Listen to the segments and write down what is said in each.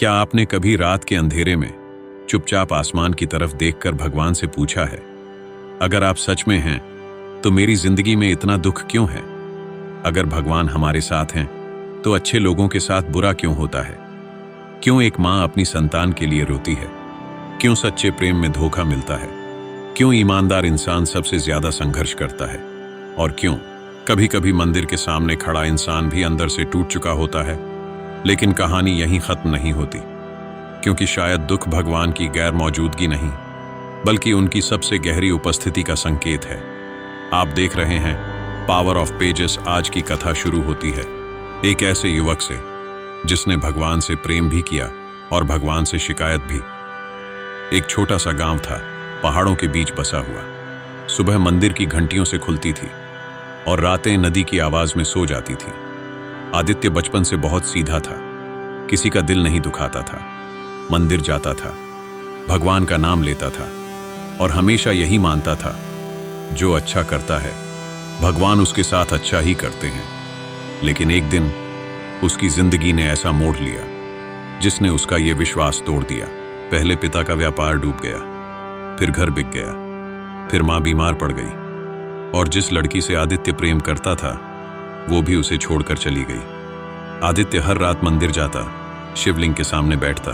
क्या आपने कभी रात के अंधेरे में चुपचाप आसमान की तरफ देखकर भगवान से पूछा है, अगर आप सच में हैं तो मेरी जिंदगी में इतना दुख क्यों है? अगर भगवान हमारे साथ हैं तो अच्छे लोगों के साथ बुरा क्यों होता है? क्यों एक माँ अपनी संतान के लिए रोती है? क्यों सच्चे प्रेम में धोखा मिलता है? क्यों ईमानदार इंसान सबसे ज्यादा संघर्ष करता है? और क्यों कभी कभी मंदिर के सामने खड़ा इंसान भी अंदर से टूट चुका होता है? लेकिन कहानी यहीं खत्म नहीं होती, क्योंकि शायद दुख भगवान की गैर मौजूदगी नहीं बल्कि उनकी सबसे गहरी उपस्थिति का संकेत है। आप देख रहे हैं पावर ऑफ पेजेस। आज की कथा शुरू होती है एक ऐसे युवक से जिसने भगवान से प्रेम भी किया और भगवान से शिकायत भी। एक छोटा सा गांव था, पहाड़ों के बीच बसा हुआ। सुबह मंदिर की घंटियों से खुलती थी और रातें नदी की आवाज में सो जाती थी। आदित्य बचपन से बहुत सीधा था, किसी का दिल नहीं दुखाता था। मंदिर जाता था, भगवान का नाम लेता था और हमेशा यही मानता था, जो अच्छा करता है भगवान उसके साथ अच्छा ही करते हैं। लेकिन एक दिन उसकी जिंदगी ने ऐसा मोड़ लिया जिसने उसका ये विश्वास तोड़ दिया। पहले पिता का व्यापार डूब गया, फिर घर बिक गया, फिर मां बीमार पड़ गई और जिस लड़की से आदित्य प्रेम करता था वो भी उसे छोड़कर चली गई। आदित्य हर रात मंदिर जाता, शिवलिंग के सामने बैठता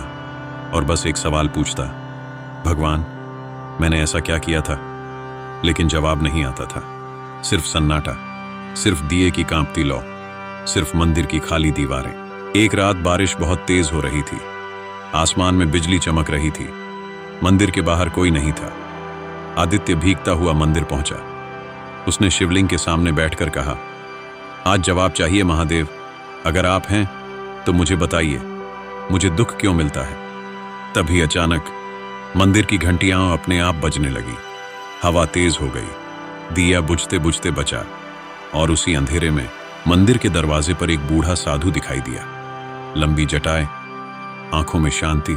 और बस एक सवाल पूछता, भगवान मैंने ऐसा क्या किया था? लेकिन जवाब नहीं आता था, सिर्फ सन्नाटा, सिर्फ दिए की कांपती लौ, सिर्फ मंदिर की खाली दीवारें। एक रात बारिश बहुत तेज हो रही थी, आसमान में बिजली चमक रही थी, मंदिर के बाहर कोई नहीं था। आदित्य भीगता हुआ मंदिर पहुंचा। उसने शिवलिंग के सामने बैठकर कहा, आज जवाब चाहिए महादेव, अगर आप हैं तो मुझे बताइए, मुझे दुख क्यों मिलता है? तभी अचानक मंदिर की घंटियां अपने आप बजने लगी, हवा तेज हो गई, दिया बुझते बुझते बचा और उसी अंधेरे में मंदिर के दरवाजे पर एक बूढ़ा साधु दिखाई दिया। लंबी जटाएं, आंखों में शांति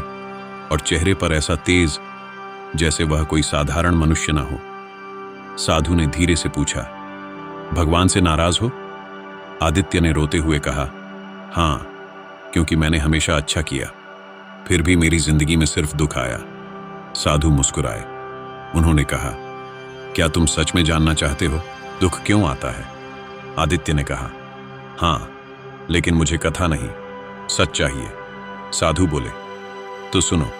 और चेहरे पर ऐसा तेज जैसे वह कोई साधारण मनुष्य ना हो। साधु ने धीरे से पूछा, भगवान से नाराज हो? आदित्य ने रोते हुए कहा, हाँ, क्योंकि मैंने हमेशा अच्छा किया, फिर भी मेरी जिंदगी में सिर्फ दुख आया। साधु मुस्कुराए। उन्होंने कहा, क्या तुम सच में जानना चाहते हो दुख क्यों आता है? आदित्य ने कहा, हाँ, लेकिन मुझे कथा नहीं, सच चाहिए। साधु बोले, तो सुनो,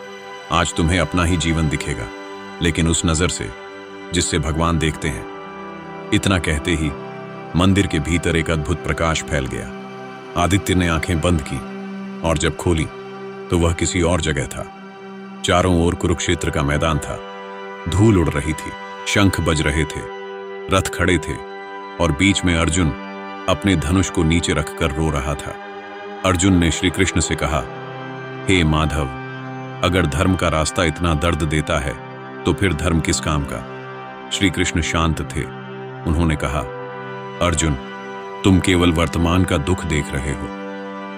आज तुम्हें अपना ही जीवन दिखेगा, लेकिन उस नजर से जिससे भगवान देखते हैं। इतना कहते ही मंदिर के भीतर एक अद्भुत प्रकाश फैल गया। आदित्य ने आंखें बंद की और जब खोली तो वह किसी और जगह था। चारों ओर कुरुक्षेत्र का मैदान था, धूल उड़ रही थी, शंख बज रहे थे, रथ खड़े थे और बीच में अर्जुन अपने धनुष को नीचे रखकर रो रहा था। अर्जुन ने श्री कृष्ण से कहा, हे माधव, अगर धर्म का रास्ता इतना दर्द देता है तो फिर धर्म किस काम का? श्री कृष्ण शांत थे। उन्होंने कहा, अर्जुन, तुम केवल वर्तमान का दुख देख रहे हो,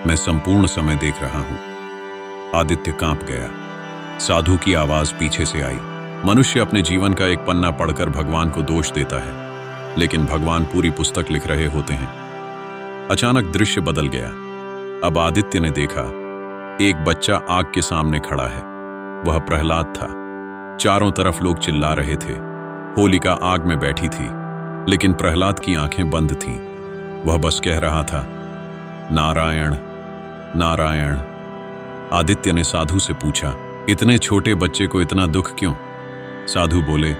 मैं संपूर्ण समय देख रहा हूं। आदित्य कांप गया। साधु की आवाज पीछे से आई, मनुष्य अपने जीवन का एक पन्ना पढ़कर भगवान को दोष देता है, लेकिन भगवान पूरी पुस्तक लिख रहे होते हैं। अचानक दृश्य बदल गया। अब आदित्य ने देखा, एक बच्चा आग के सामने खड़ा है। वह प्रहलाद था। चारों तरफ लोग चिल्ला रहे थे। होलिका आग में बैठी थी, लेकिन प्रहलाद की आंखें बंद थीं। वह बस कह रहा था, नारायण नारायण। आदित्य ने साधु से पूछा, इतने छोटे बच्चे को इतना दुख क्यों? साधु बोले,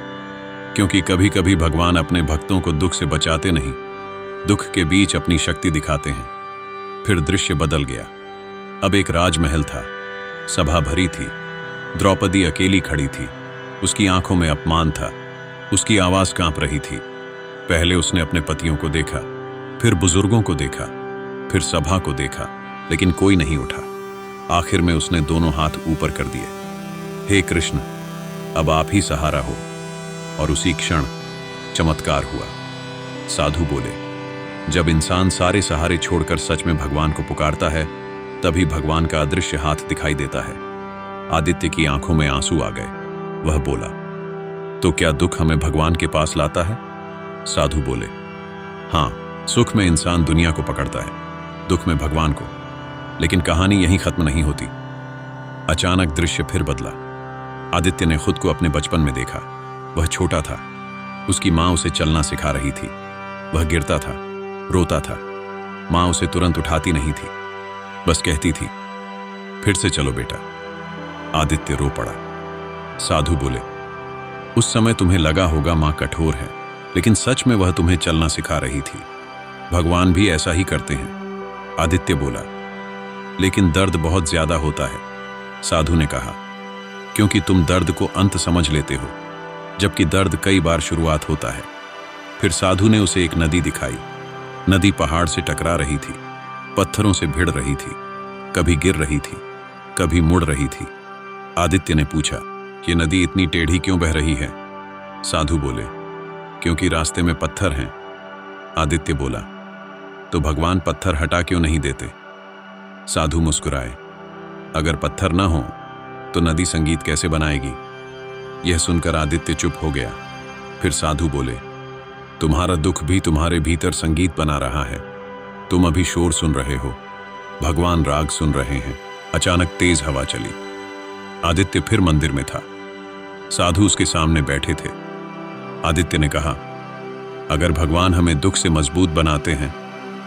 क्योंकि कभी कभी भगवान अपने भक्तों को दुख से बचाते नहीं, दुख के बीच अपनी शक्ति दिखाते हैं। फिर दृश्य बदल गया। अब एक राजमहल था, सभा भरी थी, द्रौपदी अकेली खड़ी थी। उसकी आंखों में अपमान था, उसकी आवाज कांप रही थी। पहले उसने अपने पतियों को देखा, फिर बुजुर्गों को देखा, फिर सभा को देखा, लेकिन कोई नहीं उठा। आखिर में उसने दोनों हाथ ऊपर कर दिए, हे कृष्ण, अब आप ही सहारा हो। और उसी क्षण चमत्कार हुआ। साधु बोले, जब इंसान सारे सहारे छोड़कर सच में भगवान को पुकारता है, तभी भगवान का अदृश्य हाथ दिखाई देता है। आदित्य की आंखों में आंसू आ गए। वह बोला, तो क्या दुख हमें भगवान के पास लाता है? साधु बोले, हाँ, सुख में इंसान दुनिया को पकड़ता है, दुख में भगवान को। लेकिन कहानी यहीं खत्म नहीं होती। अचानक दृश्य फिर बदला। आदित्य ने खुद को अपने बचपन में देखा। वह छोटा था, उसकी माँ उसे चलना सिखा रही थी। वह गिरता था, रोता था। माँ उसे तुरंत उठाती नहीं थी, बस कहती थी, फिर से चलो बेटा। आदित्य रो पड़ा। साधु बोले, उस समय तुम्हें लगा होगा माँ कठोर है, लेकिन सच में वह तुम्हें चलना सिखा रही थी। भगवान भी ऐसा ही करते हैं। आदित्य बोला, लेकिन दर्द बहुत ज्यादा होता है। साधु ने कहा, क्योंकि तुम दर्द को अंत समझ लेते हो, जबकि दर्द कई बार शुरुआत होता है। फिर साधु ने उसे एक नदी दिखाई। नदी पहाड़ से टकरा रही थी, पत्थरों से भिड़ रही थी, कभी गिर रही थी, कभी मुड़ रही थी। आदित्य ने पूछा, ये नदी इतनी टेढ़ी क्यों बह रही है? साधु बोले, क्योंकि रास्ते में पत्थर हैं। आदित्य बोला, तो भगवान पत्थर हटा क्यों नहीं देते? साधु मुस्कुराए, अगर पत्थर ना हो तो नदी संगीत कैसे बनाएगी? यह सुनकर आदित्य चुप हो गया। फिर साधु बोले, तुम्हारा दुख भी तुम्हारे भीतर संगीत बना रहा है। तुम अभी शोर सुन रहे हो, भगवान राग सुन रहे हैं। अचानक तेज हवा चली। आदित्य फिर मंदिर में था। साधु उसके सामने बैठे थे। आदित्य ने कहा, अगर भगवान हमें दुख से मजबूत बनाते हैं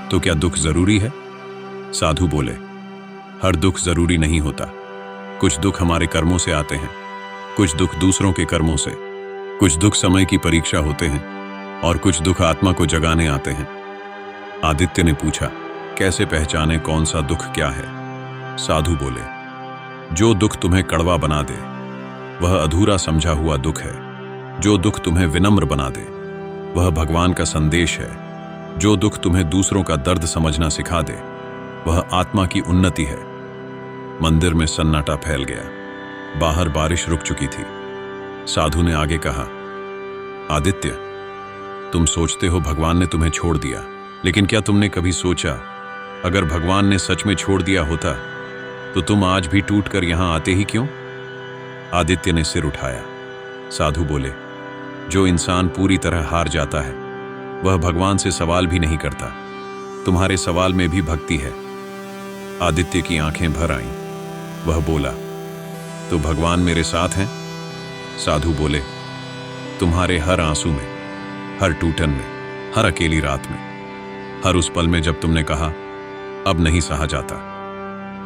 तो क्या दुख जरूरी है? साधु बोले, हर दुख जरूरी नहीं होता। कुछ दुख हमारे कर्मों से आते हैं, कुछ दुख दूसरों के कर्मों से, कुछ दुख समय की परीक्षा होते हैं और कुछ दुख आत्मा को जगाने आते हैं। आदित्य ने पूछा, कैसे पहचाने कौन सा दुख क्या है? साधु बोले, जो दुख तुम्हें कड़वा बना दे वह अधूरा समझा हुआ दुख है। जो दुख तुम्हें विनम्र बना दे वह भगवान का संदेश है। जो दुख तुम्हें दूसरों का दर्द समझना सिखा दे वह आत्मा की उन्नति है। मंदिर में सन्नाटा फैल गया। बाहर बारिश रुक चुकी थी। साधु ने आगे कहा, आदित्य, तुम सोचते हो भगवान ने तुम्हें छोड़ दिया, लेकिन क्या तुमने कभी सोचा, अगर भगवान ने सच में छोड़ दिया होता तो तुम आज भी टूटकर यहां आते ही क्यों? आदित्य ने सिर उठाया। साधु बोले, जो इंसान पूरी तरह हार जाता है वह भगवान से सवाल भी नहीं करता। तुम्हारे सवाल में भी भक्ति है। आदित्य की आंखें भर आईं। वह बोला, तो भगवान मेरे साथ हैं? साधु बोले, तुम्हारे हर आंसू में, हर टूटन में, हर अकेली रात में, हर उस पल में जब तुमने कहा अब नहीं सहा जाता।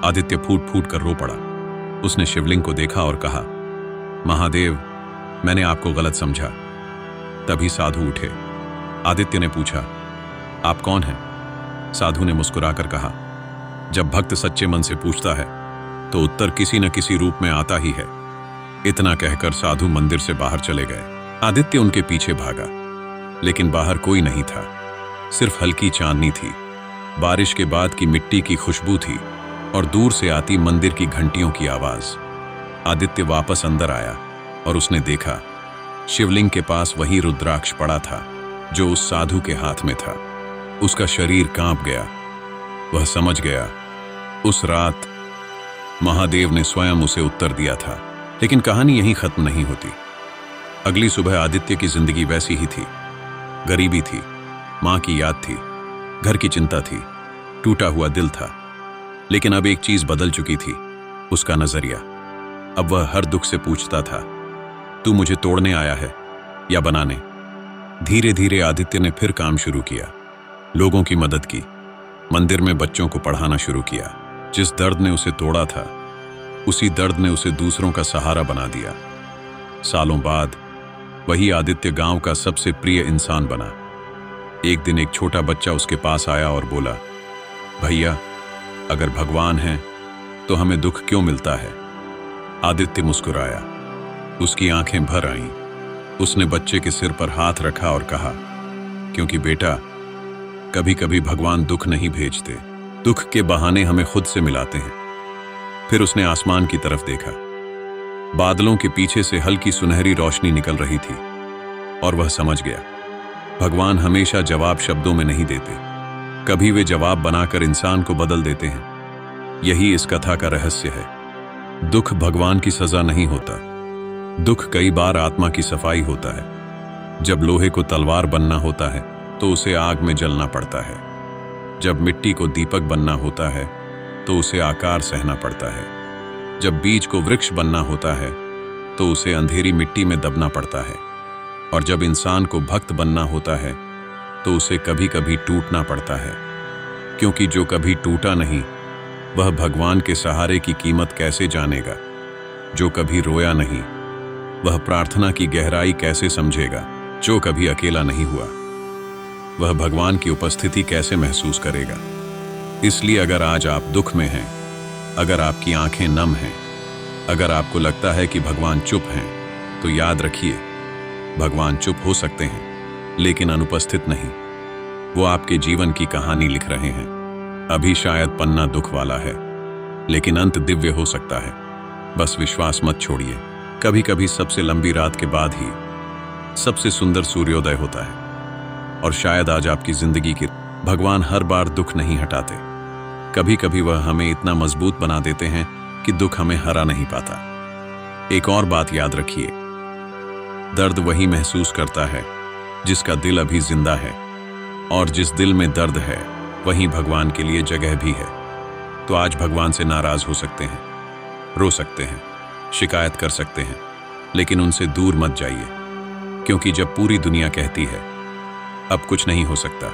आदित्य फूट फूट कर रो पड़ा। उसने शिवलिंग को देखा और कहा, महादेव, मैंने आपको गलत समझा। तभी साधु उठे। आदित्य ने पूछा, आप कौन हैं? साधु ने मुस्कुराकर कहा, जब भक्त सच्चे मन से पूछता है तो उत्तर किसी न किसी रूप में आता ही है। इतना कहकर साधु मंदिर से बाहर चले गए। आदित्य उनके पीछे भागा, लेकिन बाहर कोई नहीं था। सिर्फ हल्की चांदनी थी, बारिश के बाद की मिट्टी की खुशबू थी और दूर से आती मंदिर की घंटियों की आवाज। आदित्य वापस अंदर आया और उसने देखा, शिवलिंग के पास वही रुद्राक्ष पड़ा था जो उस साधु के हाथ में था। उसका शरीर कांप गया। वह समझ गया, उस रात महादेव ने स्वयं उसे उत्तर दिया था। लेकिन कहानी यहीं खत्म नहीं होती। अगली सुबह आदित्य की जिंदगी वैसी ही थी। गरीबी थी, मां की याद थी, घर की चिंता थी, टूटा हुआ दिल था। लेकिन अब एक चीज बदल चुकी थी, उसका नजरिया। अब वह हर दुख से पूछता था, तू मुझे तोड़ने आया है या बनाने? धीरे धीरे आदित्य ने फिर काम शुरू किया। लोगों की मदद की, मंदिर में बच्चों को पढ़ाना शुरू किया। जिस दर्द ने उसे तोड़ा था उसी दर्द ने उसे दूसरों का सहारा बना दिया। सालों बाद वही आदित्य गांव का सबसे प्रिय इंसान बना। एक दिन एक छोटा बच्चा उसके पास आया और बोला, भैया, अगर भगवान है तो हमें दुख क्यों मिलता है? आदित्य मुस्कुराया। उसकी आंखें भर आईं। उसने बच्चे के सिर पर हाथ रखा और कहा, क्योंकि बेटा, कभी कभी भगवान दुख नहीं भेजते, दुख के बहाने हमें खुद से मिलाते हैं। फिर उसने आसमान की तरफ देखा। बादलों के पीछे से हल्की सुनहरी रोशनी निकल रही थी और वह समझ गया, भगवान हमेशा जवाब शब्दों में नहीं देते, कभी वे जवाब बनाकर इंसान को बदल देते हैं। यही इस कथा का रहस्य है। दुख भगवान की सजा नहीं होता। दुख कई बार आत्मा की सफाई होता है। जब लोहे को तलवार बनना होता है तो उसे आग में जलना पड़ता है। जब मिट्टी को दीपक बनना होता है तो उसे आकार सहना पड़ता है। जब बीज को वृक्ष बनना होता है तो उसे अंधेरी मिट्टी में दबना पड़ता है, और जब इंसान को भक्त बनना होता है तो उसे कभी कभी टूटना पड़ता है, क्योंकि जो कभी टूटा नहीं वह भगवान के सहारे की कीमत कैसे जानेगा। जो कभी रोया नहीं वह प्रार्थना की गहराई कैसे समझेगा। जो कभी अकेला नहीं हुआ वह भगवान की उपस्थिति कैसे महसूस करेगा। इसलिए अगर आज आप दुख में हैं, अगर आपकी आंखें नम हैं, अगर आपको लगता है कि भगवान चुप हैं, तो याद रखिए, भगवान चुप हो सकते हैं लेकिन अनुपस्थित नहीं। वो आपके जीवन की कहानी लिख रहे हैं। अभी शायद पन्ना दुख वाला है लेकिन अंत दिव्य हो सकता है। बस विश्वास मत छोड़िए। कभी कभी सबसे लंबी रात के बाद ही सबसे सुंदर सूर्योदय होता है। और शायद आज आपकी जिंदगी की भगवान हर बार दुख नहीं हटाते। कभी कभी वह हमें इतना मजबूत बना देते हैं कि दुख हमें हरा नहीं पाता। एक और बात याद रखिए, दर्द वही महसूस करता है जिसका दिल अभी जिंदा है, और जिस दिल में दर्द है वहीं भगवान के लिए जगह भी है। तो आज भगवान से नाराज हो सकते हैं, रो सकते हैं, शिकायत कर सकते हैं, लेकिन उनसे दूर मत जाइए, क्योंकि जब पूरी दुनिया कहती है अब कुछ नहीं हो सकता,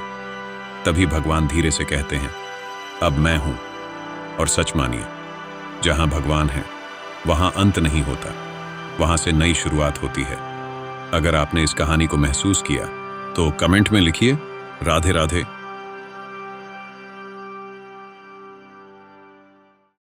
तभी भगवान धीरे से कहते हैं अब मैं हूं। और सच मानिए, जहां भगवान है वहां अंत नहीं होता, वहां से नई शुरुआत होती है। अगर आपने इस कहानी को महसूस किया तो कमेंट में लिखिए राधे राधे।